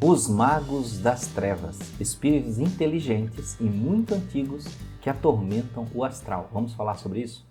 Os magos das trevas, espíritos inteligentes e muito antigos que atormentam o astral. Vamos falar sobre isso?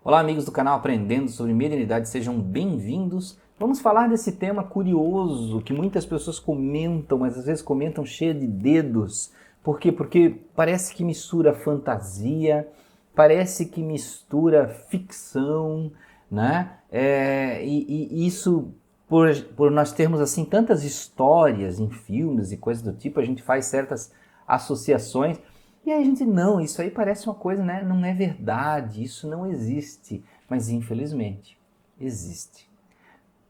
Olá, amigos do canal Aprendendo sobre Mediunidade, sejam bem-vindos. Vamos falar desse tema curioso que muitas pessoas comentam, mas às vezes comentam cheio de dedos. Por quê? Porque parece que mistura fantasia, parece que mistura ficção, né? E isso, por nós termos assim tantas histórias em filmes e coisas do tipo, a gente faz certas associações. E aí a gente, não, isso aí parece uma coisa, né? Não é verdade, isso não existe. Mas infelizmente, existe.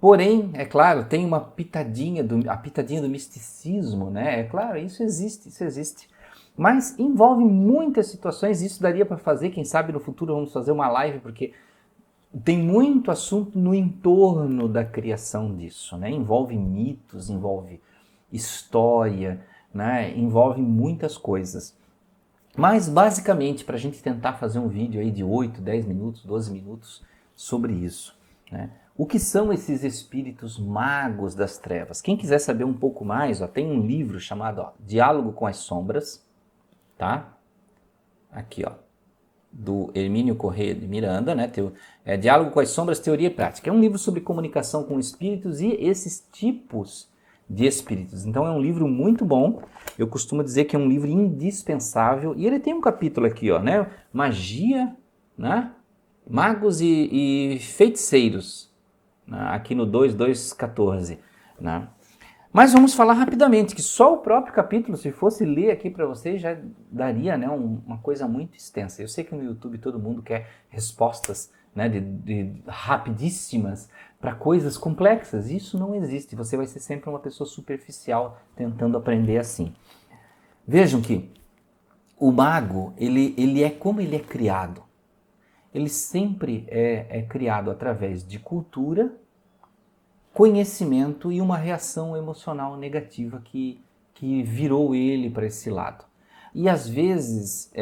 Porém, é claro, tem uma pitadinha a pitadinha do misticismo, né? É claro, isso existe, isso existe. Mas envolve muitas situações, isso daria para fazer, quem sabe no futuro vamos fazer uma live, porque tem muito assunto no entorno da criação disso, né? Envolve mitos, envolve história, né? Envolve muitas coisas. Mas, basicamente, para a gente tentar fazer um vídeo aí de 8, 10 minutos, 12 minutos sobre isso, né? O que são esses espíritos magos das trevas? Quem quiser saber um pouco mais, tem um livro chamado Diálogo com as Sombras, tá? Aqui, do Hermínio Corrêa de Miranda, né? Diálogo com as Sombras, Teoria e Prática. É um livro sobre comunicação com espíritos e esses tipos de espíritos. Então é um livro muito bom, eu costumo dizer que é um livro indispensável, e ele tem um capítulo aqui, né? Magia, né? Magos e feiticeiros, né? Aqui no 2214, né? Mas vamos falar rapidamente, que só o próprio capítulo, se fosse ler aqui para vocês, já daria, né, uma coisa muito extensa. Eu sei que no YouTube todo mundo quer respostas, né, rapidíssimas para coisas complexas. Isso não existe. Você vai ser sempre uma pessoa superficial tentando aprender assim. Vejam que o mago, ele é como ele é criado. Ele sempre é criado através de cultura, conhecimento e uma reação emocional negativa que virou ele para esse lado. E às vezes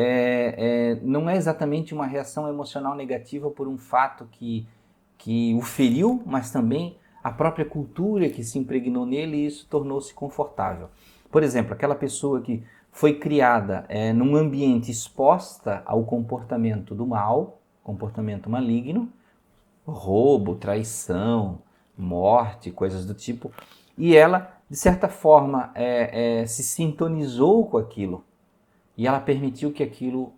não é exatamente uma reação emocional negativa por um fato que o feriu, mas também a própria cultura que se impregnou nele e isso tornou-se confortável. Por exemplo, aquela pessoa que foi criada num ambiente exposta ao comportamento do mal, comportamento maligno, roubo, traição, morte, coisas do tipo, e ela, de certa forma, se sintonizou com aquilo, e ela permitiu que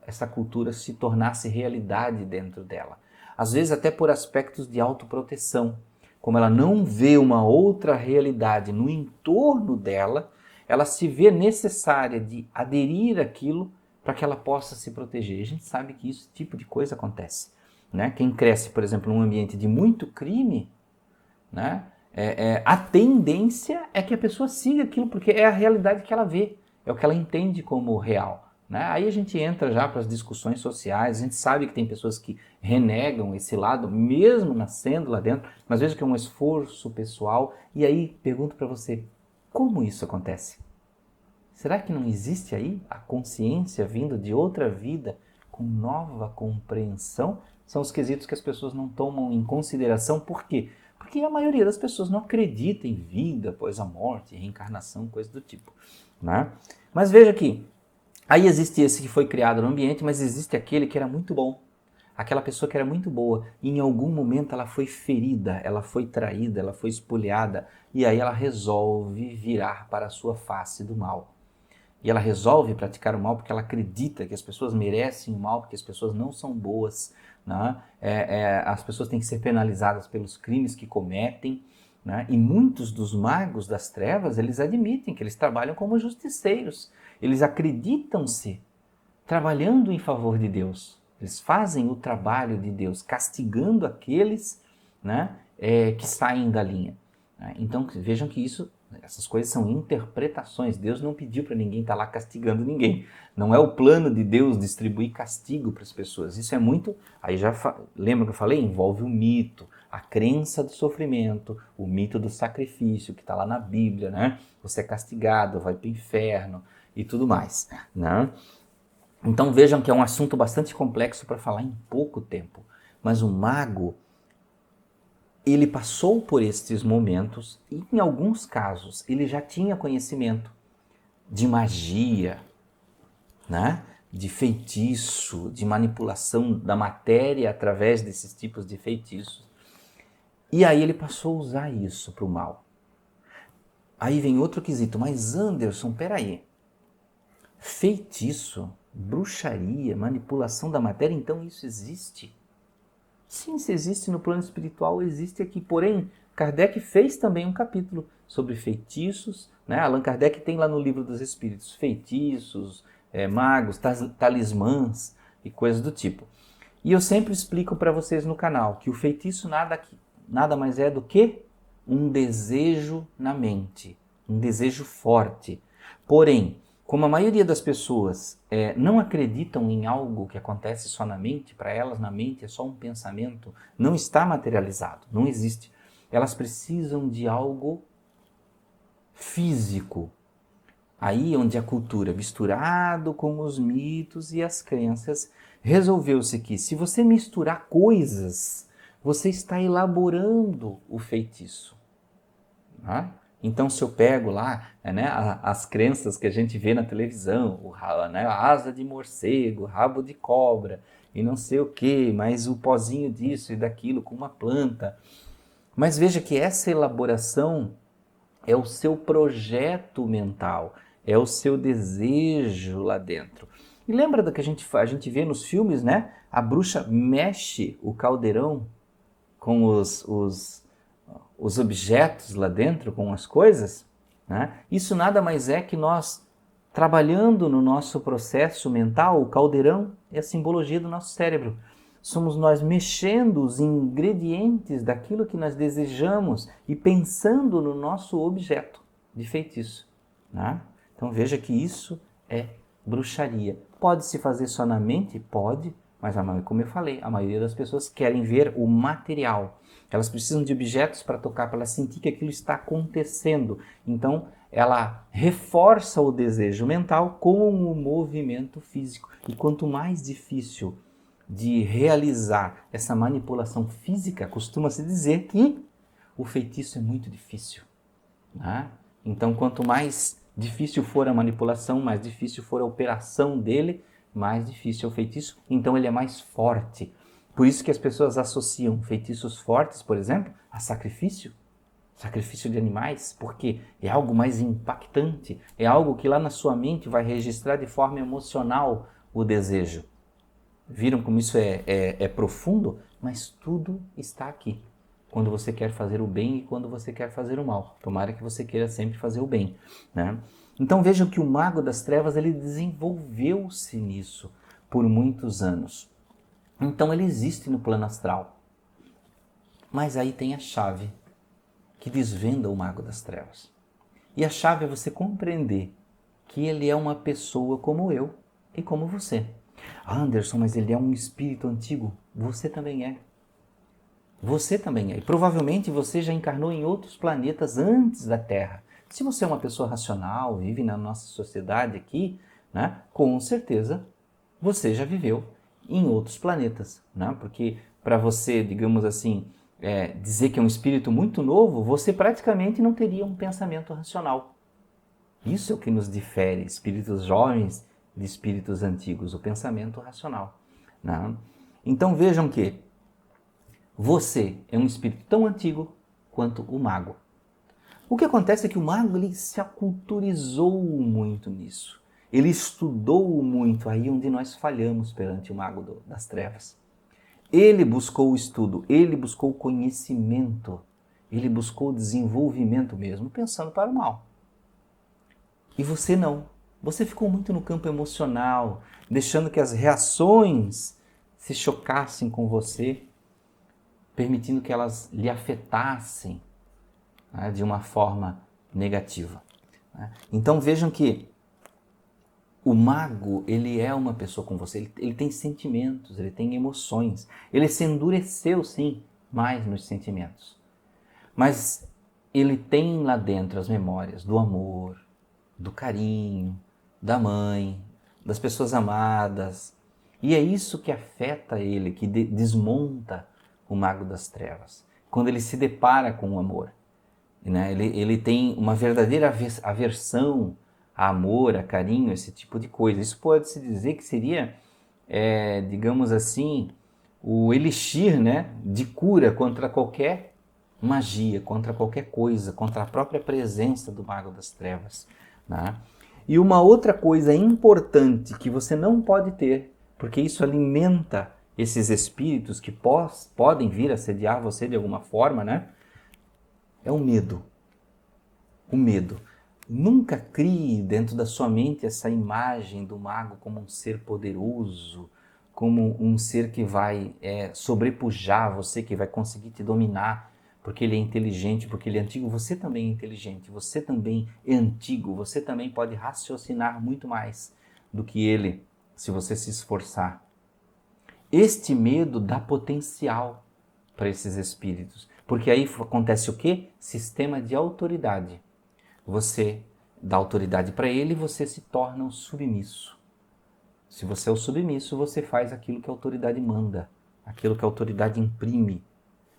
essa cultura se tornasse realidade dentro dela. Às vezes até por aspectos de autoproteção, como ela não vê uma outra realidade no entorno dela, ela se vê necessária de aderir àquilo para que ela possa se proteger. A gente sabe que esse tipo de coisa acontece, né? Quem cresce, por exemplo, num ambiente de muito crime, né? A tendência é que a pessoa siga aquilo, porque é a realidade que ela vê, é o que ela entende como real, né? Aí a gente entra já para as discussões sociais, a gente sabe que tem pessoas que renegam esse lado, mesmo nascendo lá dentro, mas veja que é um esforço pessoal. E aí pergunto para você, como isso acontece? Será que não existe aí a consciência vindo de outra vida com nova compreensão? São os quesitos que as pessoas não tomam em consideração. Por quê? Porque a maioria das pessoas não acredita em vida após a morte, reencarnação, coisa do tipo, né? Mas veja aqui, aí existe esse que foi criado no ambiente, mas existe aquele que era muito bom. Aquela pessoa que era muito boa, e em algum momento ela foi ferida, ela foi traída, ela foi espoliada, e aí ela resolve virar para a sua face do mal. E ela resolve praticar o mal porque ela acredita que as pessoas merecem o mal, porque as pessoas não são boas, né? As pessoas têm que ser penalizadas pelos crimes que cometem, né? E muitos dos magos das trevas, eles admitem que eles trabalham como justiceiros. Eles acreditam-se trabalhando em favor de Deus. Eles fazem o trabalho de Deus, castigando aqueles, né, que saem da linha. Então vejam que essas coisas são interpretações. Deus não pediu para ninguém estar lá castigando ninguém. Não é o plano de Deus distribuir castigo para as pessoas. Isso é muito... Aí lembra que eu falei? Envolve o mito, a crença do sofrimento, o mito do sacrifício, que está lá na Bíblia, né? Você é castigado, vai para o inferno e tudo mais, né? Então vejam que é um assunto bastante complexo para falar em pouco tempo. Mas o mago, ele passou por estes momentos e em alguns casos ele já tinha conhecimento de magia, né? De feitiço, de manipulação da matéria através desses tipos de feitiços. E aí ele passou a usar isso para o mal. Aí vem outro quesito, mas Anderson, peraí, feitiço, bruxaria, manipulação da matéria, então isso existe? Sim, se existe no plano espiritual, existe aqui. Porém, Kardec fez também um capítulo sobre feitiços, né? Allan Kardec tem lá no Livro dos Espíritos feitiços, magos, talismãs e coisas do tipo. E eu sempre explico para vocês no canal que o feitiço nada mais é do que um desejo na mente, um desejo forte. Porém, como a maioria das pessoas não acreditam em algo que acontece só na mente, para elas na mente é só um pensamento, não está materializado, não existe. Elas precisam de algo físico. Aí onde a cultura, misturado com os mitos e as crenças, resolveu-se que se você misturar coisas, você está elaborando o feitiço. Né? Então, se eu pego lá as crenças que a gente vê na televisão, a asa de morcego, rabo de cobra e não sei o que, mas o pozinho disso e daquilo com uma planta. Mas veja que essa elaboração é o seu projeto mental, é o seu desejo lá dentro. E lembra do que a gente vê nos filmes, né? A bruxa mexe o caldeirão com os objetos lá dentro, com as coisas, né? Isso nada mais é que nós trabalhando no nosso processo mental. O caldeirão é a simbologia do nosso cérebro. Somos nós mexendo os ingredientes daquilo que nós desejamos e pensando no nosso objeto de feitiço, né? Então veja que isso é bruxaria. Pode se fazer só na mente? Pode, mas como eu falei, a maioria das pessoas querem ver o material. Elas precisam de objetos para tocar, para sentir que aquilo está acontecendo. Então, ela reforça o desejo mental com o movimento físico. E quanto mais difícil de realizar essa manipulação física, costuma-se dizer que o feitiço é muito difícil, né? Então, quanto mais difícil for a manipulação, mais difícil for a operação dele, mais difícil é o feitiço, então ele é mais forte. Por isso que as pessoas associam feitiços fortes, por exemplo, a sacrifício de animais, porque é algo mais impactante, é algo que lá na sua mente vai registrar de forma emocional o desejo. Viram como isso é profundo? Mas tudo está aqui. Quando você quer fazer o bem e quando você quer fazer o mal. Tomara que você queira sempre fazer o bem, né? Então vejam que o mago das trevas, ele desenvolveu-se nisso por muitos anos. Então ele existe no plano astral. Mas aí tem a chave que desvenda o mago das trevas. E a chave é você compreender que ele é uma pessoa como eu e como você. Anderson, mas ele é um espírito antigo. Você também é. Você também é. E provavelmente você já encarnou em outros planetas antes da Terra. Se você é uma pessoa racional, vive na nossa sociedade aqui, né, com certeza você já viveu em outros planetas, né? Porque para você, digamos assim, dizer que é um espírito muito novo, você praticamente não teria um pensamento racional. Isso é o que nos difere, espíritos jovens de espíritos antigos, o pensamento racional, né? Então vejam que você é um espírito tão antigo quanto o mago. O que acontece é que o mago ele se aculturizou muito nisso. Ele estudou muito, aí onde nós falhamos perante o mago das trevas. Ele buscou o estudo, ele buscou o conhecimento, ele buscou o desenvolvimento mesmo, pensando para o mal. E você não. Você ficou muito no campo emocional, deixando que as reações se chocassem com você, permitindo que elas lhe afetassem, né, de uma forma negativa, né? Então vejam que o mago, ele é uma pessoa com você, ele tem sentimentos, ele tem emoções, ele se endureceu sim, mais nos sentimentos. Mas ele tem lá dentro as memórias do amor, do carinho, da mãe, das pessoas amadas. E é isso que afeta ele, que desmonta o mago das trevas. Quando ele se depara com o amor. Né? Ele tem uma verdadeira aversão a amor, a carinho, esse tipo de coisa. Isso pode-se dizer que seria, digamos assim, o elixir, né, de cura contra qualquer magia, contra qualquer coisa, contra a própria presença do mago das trevas. Né? E uma outra coisa importante que você não pode ter, porque isso alimenta esses espíritos que podem vir a assediar você de alguma forma, né? É o medo. O medo. Nunca crie dentro da sua mente essa imagem do mago como um ser poderoso, como um ser que vai sobrepujar você, que vai conseguir te dominar, porque ele é inteligente, porque ele é antigo. Você também é inteligente, você também é antigo, você também pode raciocinar muito mais do que ele, se você se esforçar. Este medo dá potencial para esses espíritos, porque aí acontece o quê? Sistema de autoridade. Você dá autoridade para ele e você se torna um submisso. Se você é o submisso, você faz aquilo que a autoridade manda, aquilo que a autoridade imprime.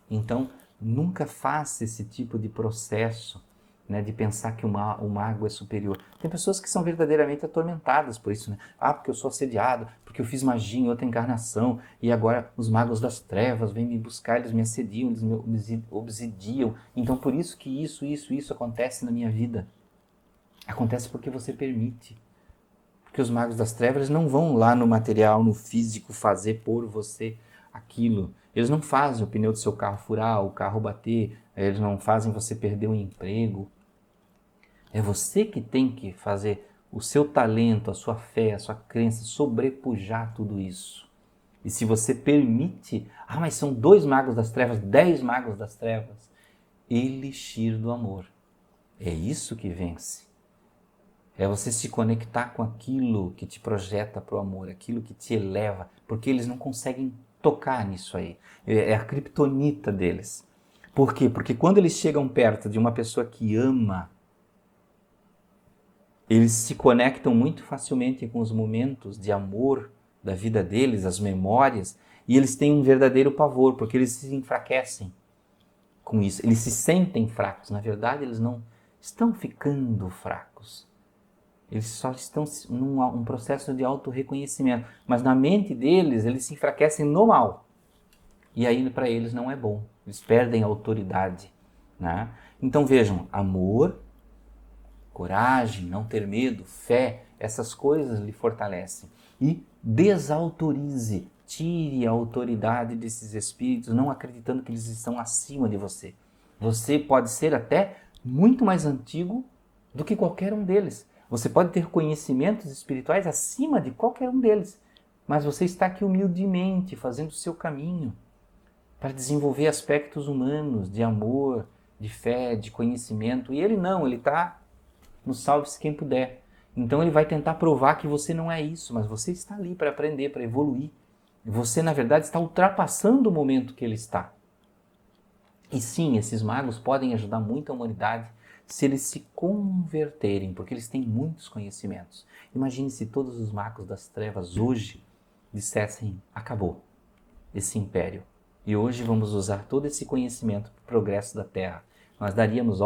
Então, nunca faça esse tipo de processo, né, de pensar que o mago é superior. Tem pessoas que são verdadeiramente atormentadas por isso, né? Ah, porque eu sou assediado, porque eu fiz magia em outra encarnação e agora os magos das trevas vêm me buscar, eles me assediam, eles me obsidiam. Então por isso que isso acontece na minha vida. Acontece porque você permite. Porque os magos das trevas não vão lá no material, no físico, fazer por você aquilo. Eles não fazem o pneu do seu carro furar, o carro bater, eles não fazem você perder o emprego. É você que tem que fazer o seu talento, a sua fé, a sua crença, sobrepujar tudo isso. E se você permite, mas são 2 magos das trevas, 10 magos das trevas, elixir do amor. É isso que vence. É você se conectar com aquilo que te projeta para o amor, aquilo que te eleva, porque eles não conseguem tocar nisso aí. É a criptonita deles. Por quê? Porque quando eles chegam perto de uma pessoa que ama, eles se conectam muito facilmente com os momentos de amor da vida deles, as memórias, e eles têm um verdadeiro pavor, porque eles se enfraquecem com isso. Eles se sentem fracos. Na verdade, eles não estão ficando fracos. Eles só estão num processo de autorreconhecimento. Mas na mente deles, eles se enfraquecem no mal. E aí para eles não é bom. Eles perdem a autoridade. Né? Então vejam, amor, coragem, não ter medo, fé, essas coisas lhe fortalecem. E desautorize, tire a autoridade desses espíritos, não acreditando que eles estão acima de você. Você pode ser até muito mais antigo do que qualquer um deles. Você pode ter conhecimentos espirituais acima de qualquer um deles, mas você está aqui humildemente fazendo o seu caminho para desenvolver aspectos humanos de amor, de fé, de conhecimento. E ele não, ele está no salve-se quem puder. Então ele vai tentar provar que você não é isso, mas você está ali para aprender, para evoluir. Você, na verdade, está ultrapassando o momento que ele está. E sim, esses magos podem ajudar muito a humanidade se eles se converterem, porque eles têm muitos conhecimentos. Imagine se todos os magos das trevas hoje dissessem, acabou esse império. E hoje vamos usar todo esse conhecimento para o progresso da Terra. Nós daríamos,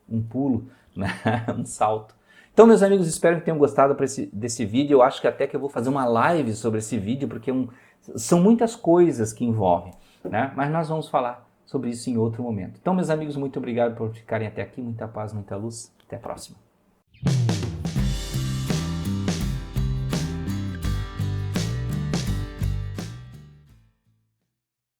um pulo, né? Um salto. Então, meus amigos, espero que tenham gostado desse vídeo. Eu acho que até que eu vou fazer uma live sobre esse vídeo, porque são muitas coisas que envolvem, né? Mas nós vamos falar sobre isso em outro momento. Então, meus amigos, muito obrigado por ficarem até aqui. Muita paz, muita luz. Até a próxima.